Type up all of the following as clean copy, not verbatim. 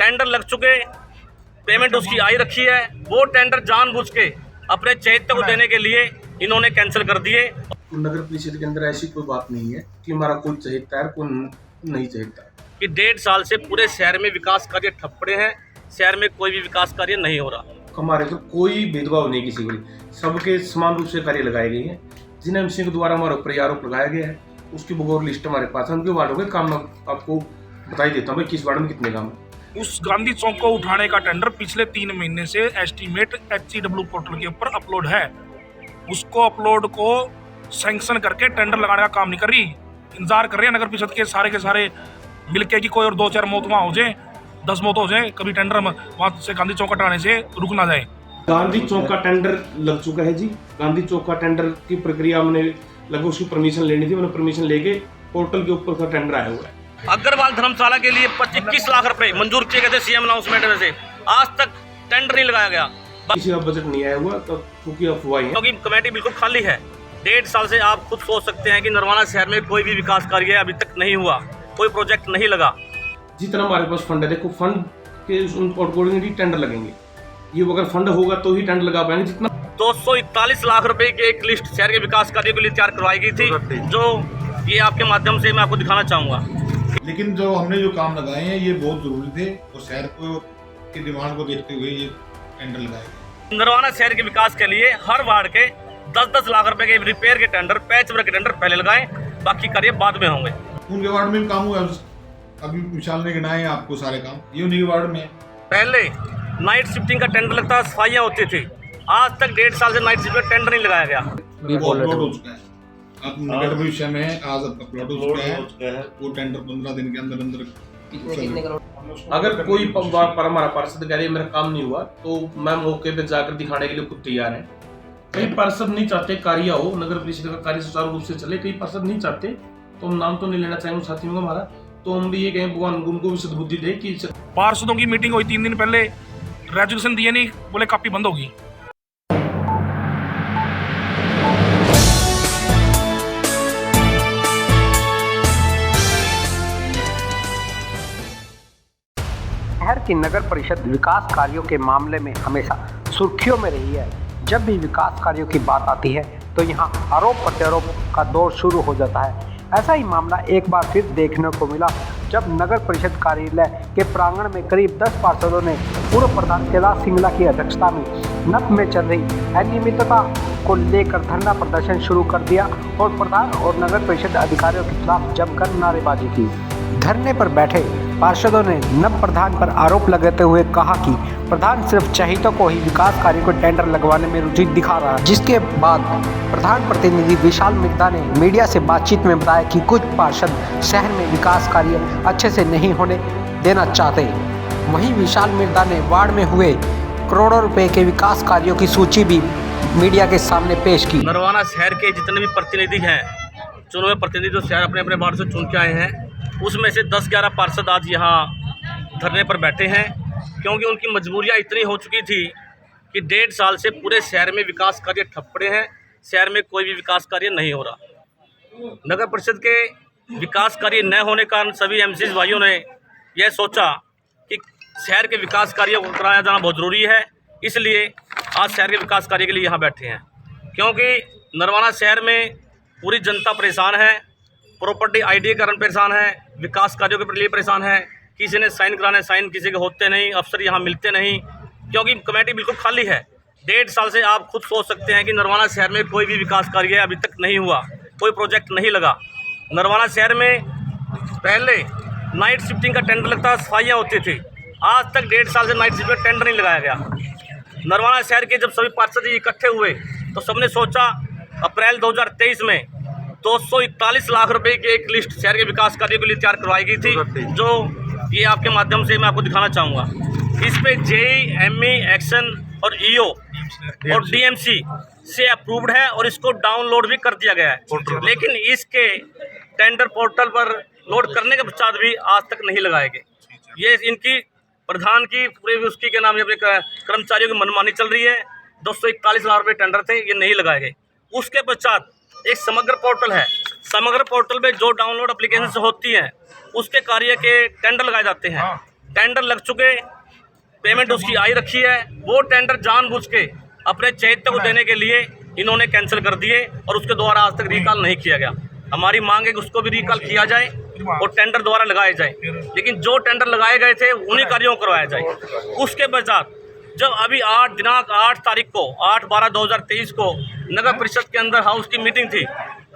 Tender लग चुके, payment उसकी आई रखी है, वो टेंडर जानबूझ के अपने चहेते को देने के लिए इन्होंने कैंसिल कर दिए। नगर परिषद के अंदर ऐसी कोई बात नहीं है कि हमारा कोई चहेता है कोई नहीं चहेता कि 1.5 साल से पूरे शहर में विकास कार्य ठप पड़े हैं, शहर में कोई भी विकास कार्य नहीं हो रहा। हमारे तो कोई भेदभाव नहीं किसी को, सबके समान रूप से कार्य लगाए गए हैं। जिन एमसी के द्वारा हमारे ऊपर आरोप लगाया गया है उसकी बगौर लिस्ट हमारे पास है। उनके वार्डों के काम आपको बता ही देता हूँ भाई, किस वार्ड में कितने काम है। उस गांधी चौक को उठाने का टेंडर पिछले 3 महीने से एस्टीमेट HCW पोर्टल के ऊपर अपलोड है। उसको अपलोड को सैंक्शन करके टेंडर लगाने का काम नहीं कर रही। इंतजार कर रहे हैं नगर परिषद के सारे मिलके की कोई और 2-4 मौत वहाँ हो जाए, 10 मौत हो जाए, कभी टेंडर वहाँ से गांधी चौक हटाने से रुक ना जाए। गांधी चौक का टेंडर लग चुका है जी। गांधी चौक का टेंडर की प्रक्रिया हमने लगभग उसकी परमिशन लेनी थी, मैंने परमिशन लेके पोर्टल के ऊपर का टेंडर आया हुआ है। अग्रवाल धर्मशाला के लिए 21 लाख रुपए मंजूर किए गए थे सीएम अनाउंसमेंट में से, आज तक टेंडर नहीं लगाया गया। किसी का बजट नहीं आया हुआ तो क्योंकि अफवाह है, क्योंकि कमेटी बिल्कुल खाली है। 1.5 साल से आप खुद सोच सकते हैं कि नरवाना शहर में कोई भी विकास कार्य अभी तक नहीं हुआ, कोई प्रोजेक्ट नहीं लगा। जितना हमारे पास फंड है, देखो फंड के अकॉर्डिंगली टेंडर लगेंगे। ये अगर फंड होगा तो ही टेंडर लगा पाएंगे। जितना 241 लाख रुपए की एक लिस्ट शहर के विकास कार्य के लिए तैयार करवाई गई थी, जो ये आपके माध्यम से मैं आपको दिखाना चाहूंगा। लेकिन जो हमने जो काम लगाए हैं ये बहुत जरूरी थे और शहर को की डिमांड को देखते हुए ये टेंडर लगाए गए। नरवाना शहर के विकास के लिए हर वार्ड के 10-10 लाख रुपए के रिपेयर के टेंडर, पैच वर्क के टेंडर पहले लगाएं, बाकी कार्य बाद में होंगे। उनके वार्ड में भी काम हुआ, अभी विशाल ने गिनाए आपको सारे काम, ये उन्हीं के वार्ड में है। पहले नाइट शिफ्टिंग का टेंडर लगता, सफाइयाँ होती थी, आज तक 1.5 साल से नाइट शिफ्ट का टेंडर नहीं लगाया गया। वो अपलोड हो चुका है, अब निकट भविष्य में आज अपलोड हो चुका है वो टेंडर 15 दिन के अंदर अंदर। अगर कोई हमारा पार्षद कह रहे मेरा काम नहीं हुआ तो मैं मौके पे जाकर दिखाने के लिए खुद तैयार है। कई पार्षद नहीं चाहते कार्य हो, नगर परिषद का कार्य सुचारू रूप से चले, कई पार्षद नहीं चाहते, तो हम नाम तो नहीं लेना चाहेंगे साथियों का हमारा, तो हम भी ये कहें भगवान उनको भी सद्बुद्धि दे कि पार्षदों की मीटिंग हुई 3 दिन पहले, रेजोल्यूशन दिए नहीं, बोले कॉपी बंद होगी। शहर की नगर परिषद विकास कार्यों के मामले में हमेशा सुर्खियों में रही है। जब भी विकास कार्यों की बात आती है तो यहाँ आरोप प्रत्यारोप का दौर शुरू हो जाता है। ऐसा ही मामला एक बार फिर देखने को मिला जब नगर परिषद कार्यालय के प्रांगण में करीब 10 पार्षदों ने पूर्व प्रधान कैलाश सिंगला की अध्यक्षता में नप में चल रही अनियमितता को लेकर धरना प्रदर्शन शुरू कर दिया और प्रधान और नगर परिषद अधिकारियों के खिलाफ जमकर नारेबाजी की। धरने पर बैठे पार्षदों ने नव प्रधान पर आरोप लगाते हुए कहा कि प्रधान सिर्फ चहेतों को ही विकास कार्य को टेंडर लगवाने में रुचि दिखा रहा है। जिसके बाद प्रधान प्रतिनिधि विशाल मिर्धा ने मीडिया से बातचीत में बताया कि कुछ पार्षद शहर में विकास कार्य अच्छे से नहीं होने देना चाहते। वहीं विशाल मिर्धा ने वार्ड में हुए करोड़ों रुपए के विकास कार्यों की सूची भी मीडिया के सामने पेश की। नरवाना शहर के जितने भी प्रतिनिधि हैं, चुने हुए प्रतिनिधि जो शहर अपने अपने वार्ड से चुन के आए हैं, उसमें से 10-11 पार्षद आज यहाँ धरने पर बैठे हैं, क्योंकि उनकी मजबूरियाँ इतनी हो चुकी थी कि 1.5 साल से पूरे शहर में विकास कार्य ठप पड़े हैं, शहर में कोई भी विकास कार्य नहीं हो रहा। नगर परिषद के विकास कार्य न होने के कारण सभी एमसी भाइयों ने यह सोचा कि शहर के विकास कार्यों को कराया जाना बहुत ज़रूरी है, इसलिए आज शहर के विकास कार्य के लिए यहाँ बैठे हैं। क्योंकि नरवाना शहर में पूरी जनता परेशान है, प्रॉपर्टी आईडी कारण परेशान है, विकास कार्यों के लिए परेशान है, किसी ने साइन कराने साइन किसी के होते नहीं, अफसर यहाँ मिलते नहीं, क्योंकि कमेटी बिल्कुल खाली है। 1.5 साल से आप खुद सोच सकते हैं कि नरवाना शहर में कोई भी विकास कार्य अभी तक नहीं हुआ, कोई प्रोजेक्ट नहीं लगा। नरवाना शहर में पहले नाइट शिफ्टिंग का टेंडर लगता, सफाइयाँ होती थी, आज तक 1.5 साल से नाइट शिफ्ट का टेंडर नहीं लगाया गया। नरवाना शहर के जब सभी पार्षद इकट्ठे हुए तो सबने सोचा अप्रैल 2023 में 241 लाख रुपए की एक लिस्ट शहर के विकास कार्य के लिए तैयार करवाई गई थी, जो ये आपके माध्यम से मैं आपको दिखाना चाहूँगा। इस पे JE, ME, एक्शन और EO और DMC से अप्रूव्ड है और इसको डाउनलोड भी कर दिया गया है, लेकिन इसके टेंडर पोर्टल पर लोड करने के पश्चात भी आज तक नहीं लगाए गए। ये इनकी प्रधान की पूरे उसकी के नाम अपने कर्मचारियों की मनमानी चल रही है। 241 लाख रुपये टेंडर थे, ये नहीं लगाए गए। उसके पश्चात एक समग्र पोर्टल है, समग्र पोर्टल पे जो डाउनलोड एप्लीकेशन होती हैं उसके कार्य के टेंडर लगाए जाते हैं, टेंडर लग चुके, पेमेंट उसकी आई रखी है, वो टेंडर जानबूझ के अपने चैत्य को देने के लिए इन्होंने कैंसिल कर दिए और उसके द्वारा आज तक रिकॉल नहीं किया गया। हमारी मांग है कि उसको भी रिकॉल किया जाए और टेंडर दोबारा लगाए जाए, लेकिन जो टेंडर लगाए गए थे उन्हीं कार्यों को करवाया जाए। उसके पश्चात जब अभी 8 तारीख को 8/12/2023 को नगर परिषद के अंदर हाउस की मीटिंग थी,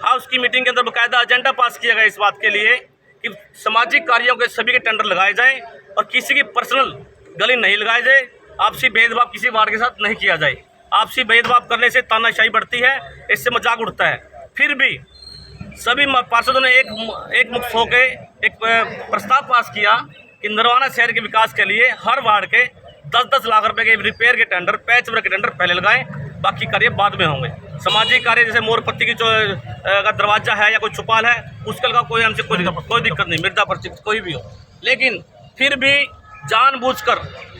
हाउस की मीटिंग के अंदर बाकायदा एजेंडा पास किया गया इस बात के लिए कि सामाजिक कार्यों के सभी के टेंडर लगाए जाएं और किसी की पर्सनल गली नहीं लगाए जाए, आपसी भेदभाव किसी वार्ड के साथ नहीं किया जाए। आपसी भेदभाव करने से तानाशाही बढ़ती है, इससे मजाक उठता है। फिर भी सभी पार्षदों ने एक मुक्त होकर एक प्रस्ताव पास किया कि नरवाना शहर के विकास के लिए हर वार्ड के 10-10 लाख रुपए के रिपेयर के टेंडर, पैच वर्क के टेंडर पहले लगाएं, बाकी कार्य बाद में होंगे। सामाजिक कार्य जैसे मोरपत्ती की जो का दरवाजा है या कोई छुपाल है, उसके अलावा कोई हमसे कोई दिक्कत नहीं, मृदा पर्ची कोई भी हो। लेकिन फिर भी जानबूझकर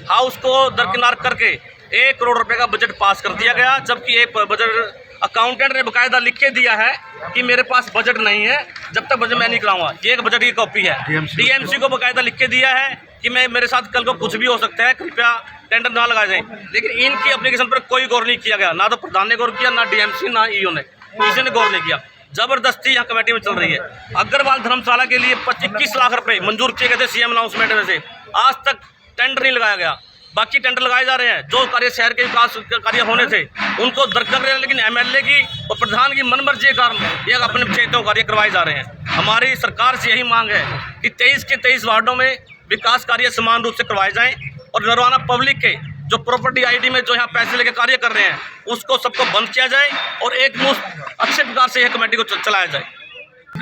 हाउस को दरकिनार करके 1 करोड़ रुपए का बजट पास कर दिया गया, जबकि एक बजट अकाउंटेंट ने बाकायदा लिख के दिया है कि मेरे पास बजट नहीं है, जब तक बजट मैं नहीं कराऊंगा। ये एक बजट की कॉपी है, डीएमसी को बाकायदा लिख के दिया है कि मैं मेरे साथ कल को कुछ भी हो सकता है, कृपया टेंडर ना लगाए जाए। लेकिन इनकी एप्लीकेशन पर कोई गौर नहीं किया गया, ना तो प्रधान ने गौर किया, ना डीएमसी, ना ईओ ने, किसी ने गौर नहीं किया। जबरदस्ती यहाँ कमेटी में चल रही है। अग्रवाल धर्मशाला के लिए 25 लाख रुपए मंजूर किए गए थे सीएम अनाउंसमेंट में से, आज तक टेंडर नहीं लगाया गया। बाकी टेंडर लगाए जा रहे हैं, जो कार्य शहर के विकास कार्य होने थे उनको दरकर रहे हैं, लेकिन एमएलए की और प्रधान की मनमर्जी के कारण ये अपने क्षेत्रों कार्य करवाए जा रहे हैं। हमारी सरकार से यही मांग है कि 23 के 23 वार्डों में विकास कार्य समान रूप से करवाए जाएं और नरवाना पब्लिक के जो प्रॉपर्टी आईडी में जो यहाँ पैसे लेके कार्य कर रहे हैं उसको सबको बंद किया जाए और एक मुश्त अच्छे प्रकार से यह कमेटी को चलाया जाए।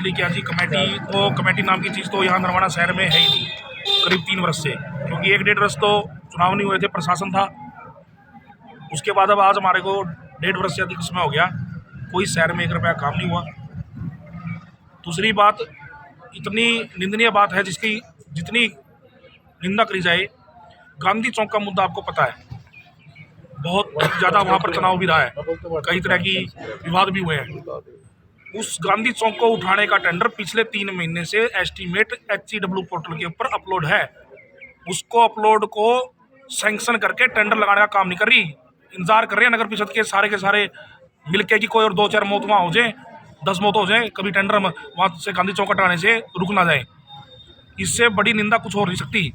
क्या जी, कमेटी नाम की चीज़ तो यहाँ नरवाना शहर में है ही नहीं करीब 3 वर्ष से, क्योंकि 1-1.5 वर्ष तो चुनाव नहीं हुए थे, प्रशासन था। उसके बाद अब आज हमारे को 1.5 वर्ष से अधिक समय हो गया, कोई शहर में 1 रुपया काम नहीं हुआ। दूसरी बात, इतनी निंदनीय बात है जिसकी जितनी निंदा करी जाए, गांधी चौक का मुद्दा आपको पता है, बहुत ज़्यादा वहाँ पर तनाव भी रहा है, कई तरह की विवाद भी हुए हैं। उस गांधी चौक को उठाने का टेंडर पिछले 3 महीने से एस्टीमेट HCW पोर्टल के ऊपर अपलोड है, उसको अपलोड को सैंक्शन करके टेंडर लगाने का काम नहीं कर रही। इंतजार कर रहे हैं नगर परिषद के सारे मिलके कि कोई और 2-4 मौत वहाँ हो जाए, 10 मौत हो जाए, कभी टेंडर वहाँ से गांधी चौक हटाने से रुक ना जाए। इससे बड़ी निंदा कुछ हो नहीं सकती।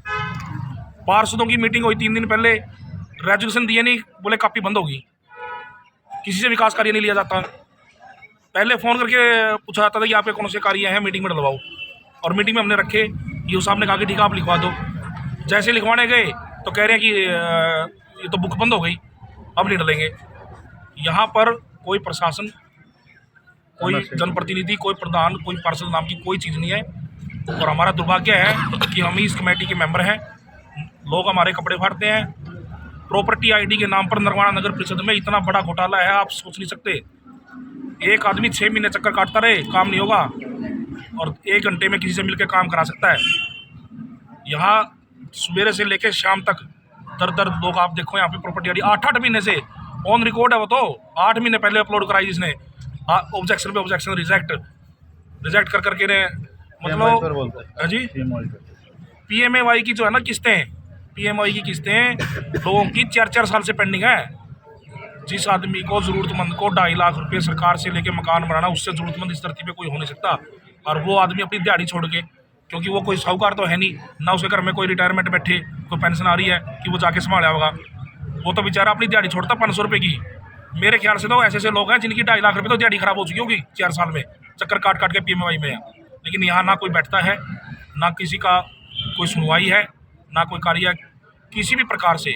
पार्षदों की मीटिंग हुई 3 दिन पहले, रेजोल्यूशन दिए नहीं, बोले कॉपी बंद होगी, किसी से विकास कार्य नहीं लिया जाता। पहले फ़ोन करके पूछा जाता था कि आपके कौन से कार्य हैं, मीटिंग में डलवाओ, और मीटिंग में हमने रखे, ईओ साहब ने कहा कि ठीक है आप लिखवा दो। जैसे लिखवाने गए तो कह रहे हैं कि ये तो बुक बंद हो गई, अब नहीं डलेंगे। यहाँ पर कोई प्रशासन, कोई जनप्रतिनिधि, कोई प्रधान, कोई पार्षद नाम की कोई चीज़ नहीं है। और हमारा दुर्भाग्य है कि हम ही इस कमेटी के मेंबर हैं, लोग हमारे कपड़े फाड़ते हैं। प्रॉपर्टी आईडी के नाम पर नरवाना नगर परिषद में इतना बड़ा घोटाला है, आप सोच नहीं सकते। एक आदमी 6 महीने चक्कर काटता रहे, काम नहीं होगा, और 1 घंटे में किसी से मिलकर काम करा सकता है। यहाँ सवेरे से लेकर शाम तक दर लोग, आप देखो यहाँ पे प्रॉपर्टी आईडी 8-8 महीने से ऑन रिकॉर्ड है। वो तो 8 महीने पहले अपलोड कराई जिसने, ऑब्जेक्शन पे ऑब्जेक्शन, रिजेक्ट कर करके ने, मतलब जी PMAY की जो है ना किस्तें, PMAY की किस्तें लोगों की 4-4 साल से पेंडिंग है। जिस आदमी को ज़रूरतमंद को 2.5 लाख रुपये सरकार से लेके मकान बनाना, उससे ज़रूरतमंद इस धरती पे कोई हो नहीं सकता। और वो आदमी अपनी दिहाड़ी छोड़ के, क्योंकि वो कोई साहूकार तो है नहीं ना, उसके घर में कोई रिटायरमेंट बैठे, कोई पेंशन आ रही है कि वो जाके संभाला होगा, वो तो बेचारा अपनी दिहाड़ी छोड़ता 500 रुपये की। मेरे ख्याल से तो ऐसे लोग हैं जिनकी 2.5 लाख रुपये तो दिहाड़ी ख़राब हो चुकी होगी 4 साल में, चक्कर काट के PMAY में है। लेकिन यहाँ ना कोई बैठता है, ना किसी का कोई सुनवाई है, ना कोई कार्य किसी भी प्रकार से।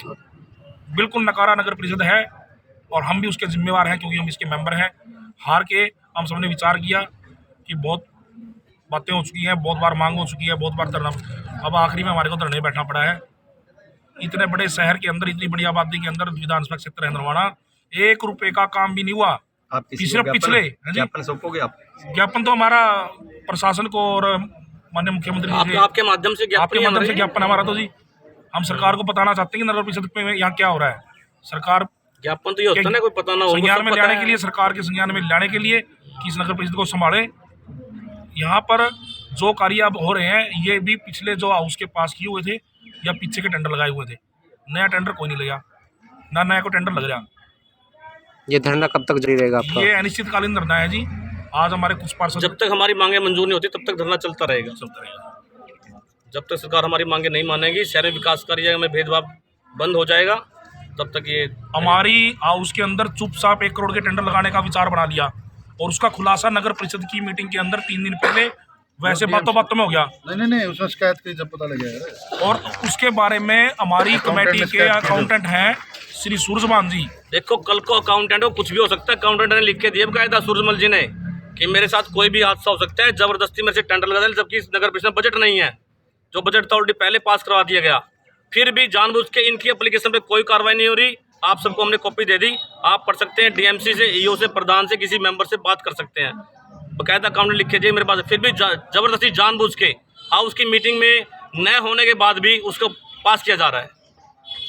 बिल्कुल नकारा नगर परिषद है और हम भी उसके जिम्मेवार हैं, क्योंकि हम इसके मेंबर हैं। हार के हम सबने विचार किया कि बहुत बातें हो चुकी हैं, बहुत बार मांग हो चुकी है, बहुत बार धरना, अब आखिरी में हमारे को धरने बैठना पड़ा है। इतने बड़े शहर के अंदर, इतनी बड़ी आबादी के अंदर विधानसभा क्षेत्र है नरवाना, 1 रुपये का काम भी नहीं हुआ। सिर्फ पिछले ज्ञापन तो हमारा प्रशासन को और माननीय मुख्यमंत्री आपके माध्यम से ज्ञापन हमारा तो जी, हम सरकार को बताना चाहते हैं कि नगर परिषद में यहाँ क्या हो रहा है। सरकार ज्ञापन तो ये होता है ना, कोई पता ना हो, संज्ञान में लाने के लिए, सरकार के संज्ञान में लाने के लिए कि इस नगर परिषद को संभाले। यहाँ पर जो कार्य अब हो रहे हैं, ये भी पिछले जो हाउस के पास किए हुए थे, या पीछे के टेंडर लगाए हुए थे। नया टेंडर कोई नहीं लगा, ना नया को टेंडर लग रहा। ये धरना कब तक जारी रहेगा आपका? ये अनिश्चितकालीन धरना है जी। आज हमारे कुछ पार्षद जब तक हमारी मांगे मंजूर नहीं होती तब तक धरना चलता रहेगा। जब तक सरकार हमारी मांगे नहीं मानेगी, शहर में विकास कार्य में भेदभाव बंद हो जाएगा, तब तक ये हमारी हाउस के अंदर चुपचाप 1 करोड़ के टेंडर लगाने का विचार बना लिया और उसका खुलासा नगर परिषद की मीटिंग के अंदर 3 दिन पहले वैसे बातों में हो गया। नहीं उसमें शिकायत की जब पता लगा। और उसके बारे में हमारी कमेटी के अकाउंटेंट हैं श्री सूरजमान जी। देखो, कल को अकाउंटेंट को कुछ भी हो सकता है। अकाउंटेंट ने लिख के दिया बकायदा सूरजमल जी ने कि मेरे साथ कोई भी हादसा हो सकता है, जबरदस्ती मेरे से टेंडर लगा दे, जबकि इस नगर परिषद में बजट नहीं है। जो बजट था ऑलरेडी पहले पास करवा दिया गया, फिर भी जानबूझ के इनकी एप्लीकेशन पे कोई कार्रवाई नहीं हो रही। आप सबको हमने कॉपी दे दी, आप पढ़ सकते हैं। डीएमसी से, ईओ से, प्रधान से, किसी मेंबर से बात कर सकते हैं। बकायदा अकाउंट लिख के दिए मेरे पास, फिर भी जबरदस्ती जानबूझ के हाउस की मीटिंग में न होने के बाद भी उसको पास किया जा रहा है।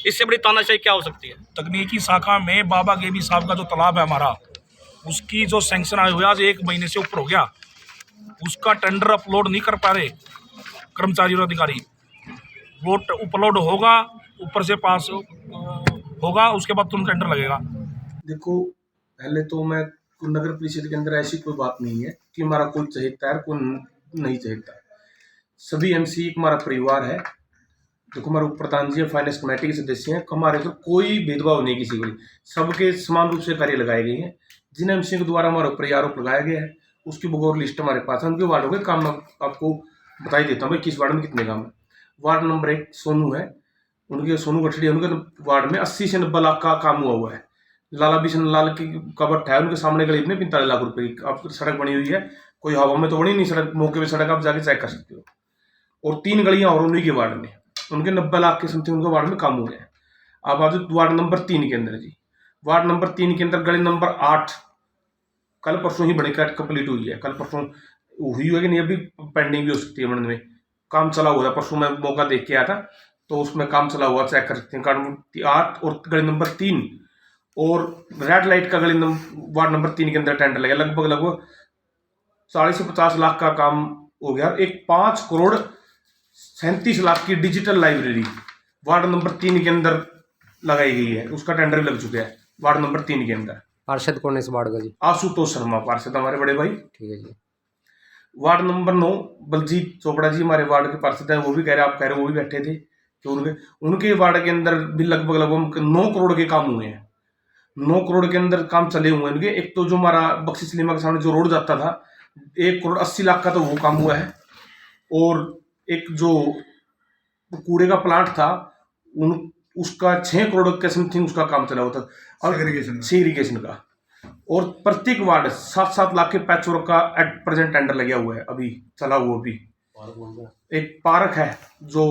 इससे बड़ी तानाशाही क्या हो सकती है? तकनीकी शाखा में बाबा गेबी साहब का जो तालाब है हमारा, उसकी जो सैंक्शन आए हुए आज 1 महीने से ऊपर हो गया, उसका टेंडर अपलोड नहीं कर पा रहे कर्मचारी और अधिकारी। वो अपलोड होगा, ऊपर से पास होगा, उसके बाद तुरंत टेंडर लगेगा। देखो, पहले तो मैं नगर परिषद के अंदर ऐसी कोई बात नहीं है कि हमारा कोई चहेता है, कोई नहीं चहेता। सभी एमसी हमारा परिवार है। देखो, हमारे प्रधान जी फाइनेंस कमेटी के सदस्य हैं। हमारे तो कोई भेदभाव नहीं किसी को, सबके समान रूप से कार्य लगाए गए हैं। जिन एमसी के द्वारा हमारे ऊपर आरोप लगाया गया है उसकी बगौर लिस्ट हमारे पास है। उनके वार्डों के काम आपको बता ही देता हूँ भाई, किस वार्ड में कितने काम है। वार्ड नंबर 1 सोनू है, उनके सोनू गठड़ी, उनके वार्ड में 80 से 90 लाख का काम हुआ है। लाला बिशन लाल की कबट है, उनके सामने गली में 45 लाख रुपए की आप सड़क बनी हुई है। कोई हवा में तो बनी नहीं सड़क, मौके पे सड़क आप जाके चेक कर सकते हो। और 3 गलियां और उन्हीं के वार्ड में, उनके 90 लाख के समथिंग उनके वार्ड में काम हुए हैं। अब आज वार्ड नंबर 3 के अंदर जी, वार्ड नंबर 3 के अंदर गली नंबर 8 कल परसों ही बनी कंप्लीट हुई है। कल परसों हुई है कि नहीं, अभी पेंडिंग भी हो सकती है बनने में। काम चला हुआ था, परसों मैं मौका देख के आया था तो उसमें काम चला हुआ, चेक कर सकते हैं। कार्ड 8 और गली नंबर 3 और रेड लाइट का गली वार्ड नंबर 3 के अंदर टेंडर लगा। लगभग 40 से 50 लाख का काम हो गया। एक 5 करोड़ 37 लाख की डिजिटल लाइब्रेरी वार्ड नंबर 3 के अंदर लगाई गई है, उसका टेंडर भी लग चुका है वार्ड नंबर 3 के अंदर। पार्षद कौन है इस वार्ड का जी? आशुतोष शर्मा पार्षद, हमारे बड़े भाई। ठीक है जी। वार्ड नंबर 9 बलजीत चोपड़ा जी हमारे वार्ड के पार्षद हैं। वो भी कह रहे, आप कह रहे वो भी बैठे थे कि उनके वार्ड के अंदर भी लगभग 9 करोड़ के काम हुए हैं। 9 करोड़ के अंदर काम चले हुए हैं उनके। एक तो जो हमारा बख्शी सिनेमा के सामने जो रोड जाता था, 1 करोड़ 80 लाख का तो वो काम हुआ है। और एक जो कूड़े का प्लांट था उसका 6 करोड़ के समथिंग उसका काम चला हुआ था, और सेग्रीगेशन का। और प्रत्येक वार्ड 7-7 लाख के पैचवर्क का एट प्रेजेंट टेंडर लगा हुआ है, अभी चला हुआ। अभी एक पार्क है जो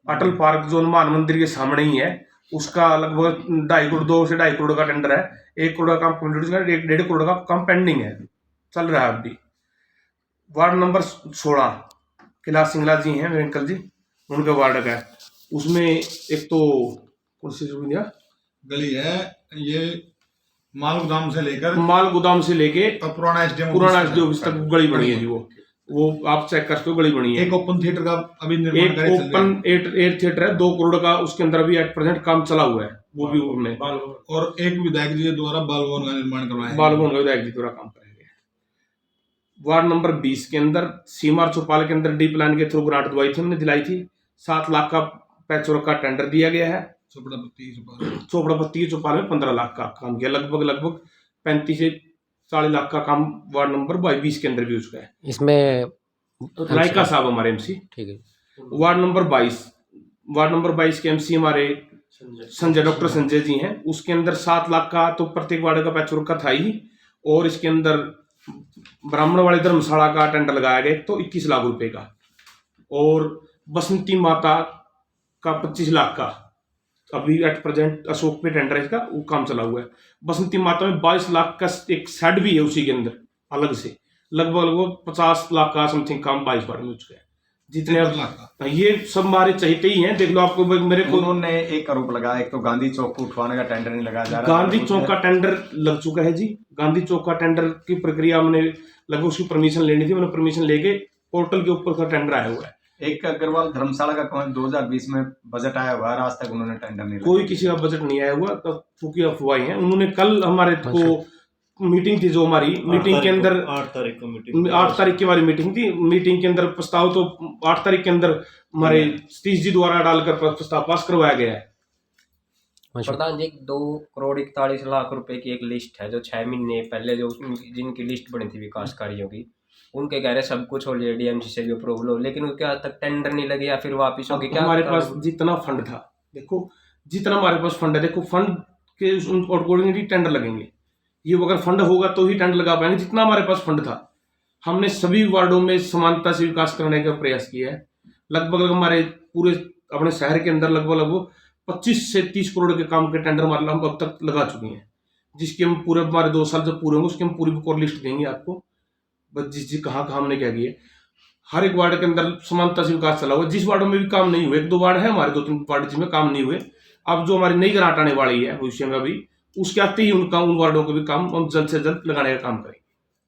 अटल पार्क जो हनुमान मंदिर के सामने ही है, उसका लगभग 2 से 2.5 करोड़ का टेंडर है। 1 करोड़ का काम कंप्लीट हो गया, 1.5 करोड़ का काम पेंडिंग है, चल रहा है अभी। वार्ड नंबर 16 कैलाश सिंगला जी हैं मेरे अंकल जी, उनका वार्ड का है। उसमें एक तो कौन सी गली है, ये माल गोदाम से लेके पुराना एसडीओ ऑफिस तक गली बनी है जी। वो आप चेक कर सकते हो, गली बनी है। एक ओपन थिएटर का अभी निर्माण, एक ओपन एयर थिएटर है 2 करोड़ का, उसके अंदर अभी एट प्रेजेंट काम चला हुआ है, वो भी उनमें। और एक विधायक जी द्वारा बाल भवन का निर्माण करवाया है, बाल भवन का विधायक जी द्वारा काम कराया गया। वार्ड नंबर 20 के अंदर सीमार चौपाल के अंदर डी प्लान के थ्रू ग्रांट दवाई थी, हमने दिलाई थी। 7 लाख का पैचवर्क का टेंडर दिया गया है। चोपड़ा पत्ती की चौपाल में 15 लाख का काम किया। लगभग 35 से 40 लाख का काम वार्ड नंबर 20 के अंदर भी उसका है। इसमें रायका साहब हमारे एमसी। ठीक है। वार्ड नंबर 22 के एमसी हमारे डॉक्टर संजय जी हैं। उसके अंदर 7 लाख का तो प्रत्येक वार्ड का पैचवर्क का था ही, और इसके अंदर ब्राह्मण वाली धर्मशाला का टेंडर लगाया गया तो 21 लाख रुपए का, और बसंती माता का 25 लाख का अभी एट प्रेजेंट अशोक पे टेंडर है इसका, वो काम चला हुआ है। बसंती माता में 22 लाख का एक शेड भी है उसी के अंदर अलग से। लगभग 50 लाख का समथिंग काम 22 वार्ड में हो चुका है। जितने ये सब हमारे चहेते ही हैं। देख लो, आपको मेरे को उन्होंने एक आरोप लगाया, एक तो गांधी चौक को उठवाने का टेंडर नहीं लगाया जा रहा। गांधी चौक का टेंडर लग चुका है जी। गांधी चौक का टेंडर की प्रक्रिया हमने लगभग उसकी परमिशन लेनी थी, मैंने परमिशन लेके पोर्टल के ऊपर का टेंडर आया हुआ है। एक अग्रवाल धर्मशाला का कौन 2020 में बजट आया हुआ है, आज तक उन्होंने टेंडर नहीं कोई किसी का बजट नहीं आया हुआ, तो फूकी अफवाहें हैं। उन्होंने कल हमारे को मीटिंग थी, जो हमारी मीटिंग के अंदर 8 तारीख की हमारी मीटिंग थी। मीटिंग के अंदर प्रस्ताव तो 8 तारीख के अंदर हमारे सतीश जी द्वारा डालकर प्रस्ताव पास करवाया गया है। प्रधान जी, 2,41 लाख रुपए की एक लिस्ट है जो 6 महीने पहले जो जिनकी लिस्ट बनी थी विकास कार्यों की, उनके कह रहे सब कुछ हो लिया डीएमसी से भी अप्रूवल हो, लेकिन उसके आज तक टेंडर नहीं लगे या फिर वापिस होगी क्या? हमारे पास जितना फंड था, देखो जितना हमारे पास फंड है, देखो फंड के अकॉर्डिंगली टेंडर लगेंगे। ये अगर फंड होगा तो ही टेंडर लगा पाएंगे। जितना हमारे पास फंड था, हमने सभी वार्डों में समानता से विकास करने का प्रयास किया है। लगभग हमारे पूरे अपने शहर के अंदर लगभग 25 से 30 करोड़ के काम के टेंडर हमारे हम अब तक लगा चुके हैं, जिसके हम पूरे हमारे 2 साल जब पूरे होंगे उसकी हम पूरी और लिस्ट देंगे आपको, बस जिस कहाँ हमने क्या किया। हर एक वार्ड के अंदर समानता से विकास चला हुआ। जिस वार्डों में भी काम नहीं हुए, 1-2 वार्ड है हमारे, 2-3 वार्ड जिसमें काम नहीं हुए, अब जो हमारी नई ग्रांट आने वाली है भविष्य में अभी, उसके आते ही उन वार्डों के भी काम हम जल्द से जल्द लगाने का काम करेंगे।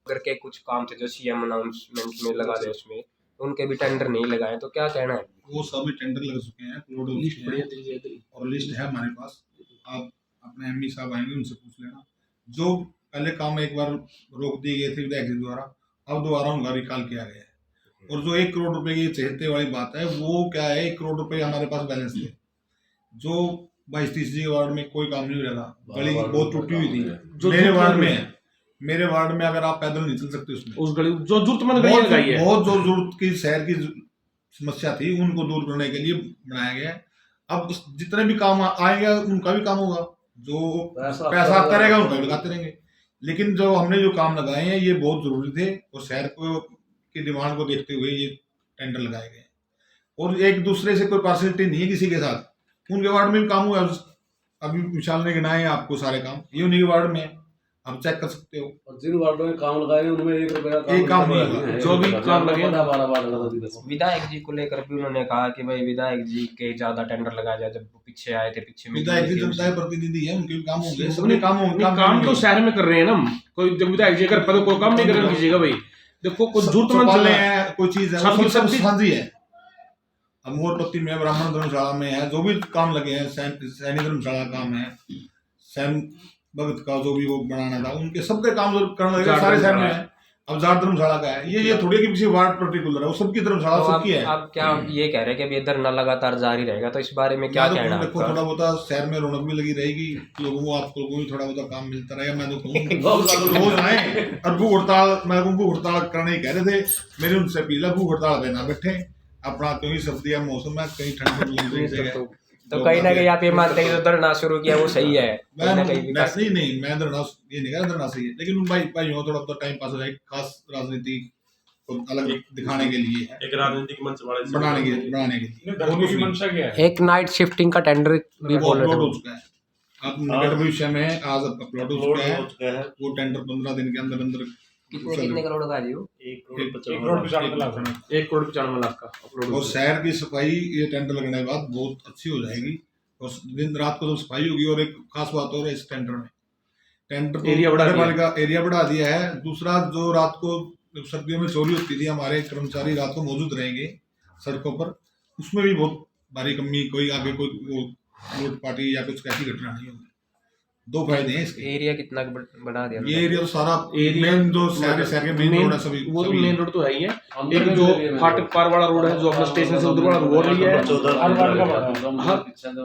अगर के कुछ काम थे जो सीएम अनाउंसमेंट में लगा दे, उसमें उनके भी टेंडर नहीं लगाए, तो क्या कहना है? वो सभी टेंडर लग चुके हैं, अपलोड हो चुके हैं और लिस्ट है हमारे पास। आप अपने एमई साहब आएंगे, उनसे पूछ लेना। जो पहले काम एक बार रोक दिए गए थे विधायक जी द्वारा, अब दोबारा उनका रिकॉल किया गया है। और जो 1 करोड़ रुपए की चहेते वाली बात है, वो क्या है, 1 करोड़ रुपए हमारे पास बैलेंस थे, जो 22-30 जी वार्ड में कोई काम नहीं हो रहा था। गली बहुत टूटी हुई थी, जो मेरे वार्ड में है। मेरे वार्ड में अगर आप पैदल नहीं चल सकते उसमें, उस गली जो जरूरतमंद गली लगाई है, बहुत जो जरूरत की शहर की समस्या थी, उनको दूर करने के लिए बनाया गया है। अब जितने भी काम आएंगे उनका भी काम होगा, जो पैसा आता रहेगा उनका भी लगाते रहेंगे। लेकिन जो हमने जो काम लगाए हैं ये बहुत जरूरी थे और शहर को की डिमांड को देखते हुए ये टेंडर लगाए गए। और एक दूसरे से कोई पार्शलिटी नहीं है किसी के साथ, उनके वार्ड में भी काम हुआ। अभी विशाल ने गिनाए हैं आपको सारे काम, ये उन्हीं के वार्ड में है, आप चेक कर सकते हो। और जिन वार्डों में काम लगाए उनमें 1 रुपए का काम नहीं है, जो भी काम लगे। विधायक जी को लेकर भी उन्होंने कहा कि भाई विधायक जी के ज्यादा टेंडर लगाया जाए, जब वो पीछे आए थे, पीछे में विधायक जी जनता के प्रतिनिधि है, उनके भी काम होंगे, सबने काम होंगे। काम तो शहर में कर रहे हैं ना, कोई जब विधायक जी अगर पद कोई काम नहीं कर कीजिएगा भाई। देखो कुछ जरूरतमंद चले हैं, कोई चीज है सब साझी है। अमोरपत्ती में, ब्राह्मण धर्मशाला में है, जो भी काम लगे हैं, सैनिक धर्मशाला काम है, सैन भगत का जो भी वो बनाना था, उनके सबके काम करने लगे सारे शहर में है। अब जाट धर्मशाला का है, ये थोड़ी कि किसी वार्ड पर्टिकुलर है, वो सबकी धर्मशाला सबकी है। अब क्या ये कह रहे हैं कि अभी धरना लगातार जारी रहेगा, तो इस बारे में क्या कहना है? देखो थोड़ा बहुत शहर में रौनक भी लगी रहेगी, लोगों को आप लोगों को भी थोड़ा बहुत काम मिलता रहेगा। मैं तो कहूँ रोज आए और भूख हड़ताल, मैं भूख हड़ताल करने ही कह रहे थे, मेरी उनसे अपील है भूख हड़ताल पे ना बैठे अपना, क्योंकि सर्दी का मौसम है, कहीं ठंड तो कहीं ना कहीं आप ये मानते हैं कि जो धरना शुरू किया वो सही है? नहीं, मैं धरना ये नहीं कह रहा धरना सही है, लेकिन भाई थोड़ा बहुत टाइम पास हो जाए, खास राजनीति को अलग दिखाने के लिए, एक राजनीतिक मंच बनाने के लिए। एक नाइट शिफ्टिंग का टेंडर भी बोल रहे हो चुका है, अब निकट भविष्य में आज अपलोड हो चुका है। वो टेंडर 15 दिन के अंदर अंदर कितने करोड़ का जी? 1,95 लाख का अपलोड। और शहर की सफाई ये टेंडर लगने के बाद बहुत अच्छी हो जाएगी, और दिन रात को तो सफाई होगी। और एक खास बात और है इस टेंडर में, टेंडर एरिया बढ़ा दिया है। दूसरा, जो रात को सर्दियों में चोरी होती थी, हमारे कर्मचारी रात को मौजूद रहेंगे सड़कों पर, उसमें भी बहुत भारी कमी, कोई आगे कोई लूट पार्टी या कुछ ऐसी घटना नहीं होगी। 2 फायदे हैं इसके। एरिया कितना बढ़ा दिया? ये एरिया तो सारा मेन जो शहर के मेन रोड है, सभी वो तो मेन रोड तो है ही है। एक जो फाटक पार वाला रोड है, जो अपना स्टेशन से उधर वाला रोड रही है,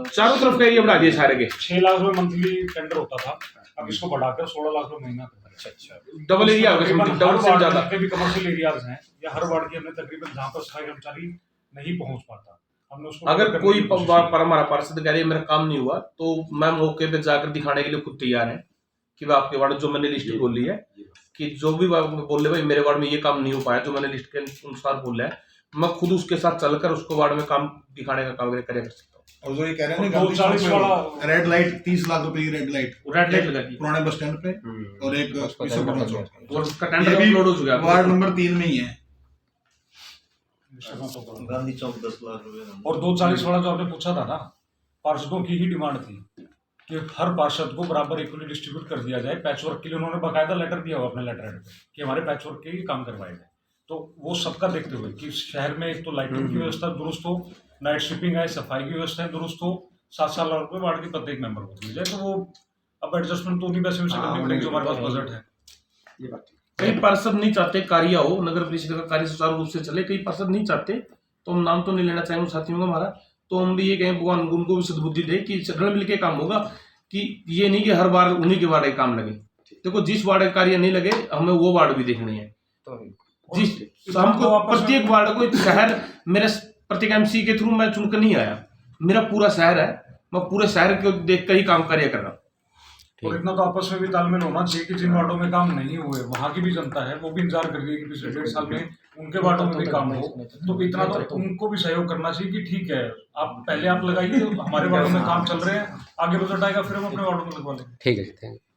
चारों तरफ का एरिया बढ़ा दिया सारे के। 6 लाख रुपए मंथली टेंडर होता था, अब इसको बढ़ाकर 16 लाख रुपए महीना। अच्छा, डबल एरिया हो गया, डबल से ज्यादा। भी कमर्शियल एरियाज हैं या हर वार्ड की हमने तकरीबन जहाँ पर स्थायी कर्मचारी नहीं पहुंच पाता, हमने उसको अगर कोई हमारा पार्षद कह रही है मेरा काम नहीं हुआ, तो मैं मौके पे जाकर दिखाने के लिए खुद तैयार है कि वह आपके वार्ड जो मैंने लिस्ट बोली है, कि जो भी बोल रहे भाई मेरे वार्ड में ये काम नहीं हो पाया, जो मैंने लिस्ट के अनुसार बोला है, मैं खुद उसके साथ चलकर उसको वार्ड में काम दिखाने का काम कर सकता हूँ। और जो ये कह रहे हैं रेड लाइट 30 लाख रुपए की रेड लाइट लगा दी पुराने बस स्टैंड पे, और एक और उसका टेंडर अपलोड हो चुका है, वार्ड नंबर 3 में ही है, गांधी चौक 10 लाख रुपए। और 240 वाला जो आपने पूछा था ना, पार्षदों की ही डिमांड थी कि हर पार्षद को बराबर इक्वली डिस्ट्रीब्यूट कर दिया जाए। पैचवर्क के लिए उन्होंने बाकायदा लेटर दिया हुआ अपने लेटर हेड पे कि हमारे पैचवर्क के ही काम करवाए जाए। तो वो सबका देखते हुए कि शहर में एक तो लाइटिंग की व्यवस्था दुरुस्त हो, नाइट शिपिंग है, सफाई की व्यवस्था दुरुस्त हो, 7 लाख रुपए वार्ड के प्रत्येक मेंबर को दिए जाए, तो वो अब एडजस्टमेंट तो उन्हीं पैसे में से करनी पड़ेगी जो हमारे पास बजट है। ये बात कई पार्षद नहीं चाहते कार्य हो, नगर परिषद का कार्य सुचारू रूप से चले, कई पार्षद नहीं चाहते, तो हम नाम तो नहीं लेना चाहेंगे साथियों का हमारा, तो हम भी ये कहें भगवान उनको भी सद्बुद्धि दे कि रल मिल के काम होगा, कि ये नहीं कि हर बार उन्हीं के वार्ड के काम लगे। देखो जिस वार्ड का कार्य नहीं लगे हमें वो वार्ड भी देखने हैं, जिस हमको प्रत्येक वार्ड को शहर मेरे प्रत्येक एमसी के थ्रू मैं चुनकर नहीं आया, मेरा पूरा शहर है, मैं पूरे शहर को देख कर ही काम कार्य कर रहा हूँ। और इतना तो आपस में भी तालमेल होना चाहिए कि जिन वार्डों में काम नहीं हुए वहाँ की भी जनता है वो भी इंतजार कर रही है कि पिछले 1.5 साल में उनके वार्डों में भी काम हो, तो इतना तो उनको भी सहयोग करना चाहिए कि ठीक है आप पहले आप लगाइए, हमारे वार्डों में काम चल रहे हैं, आगे बजट आएगा फिर हम अपने वार्डों में लगवा लेंगे। ठीक है, थैंक यू।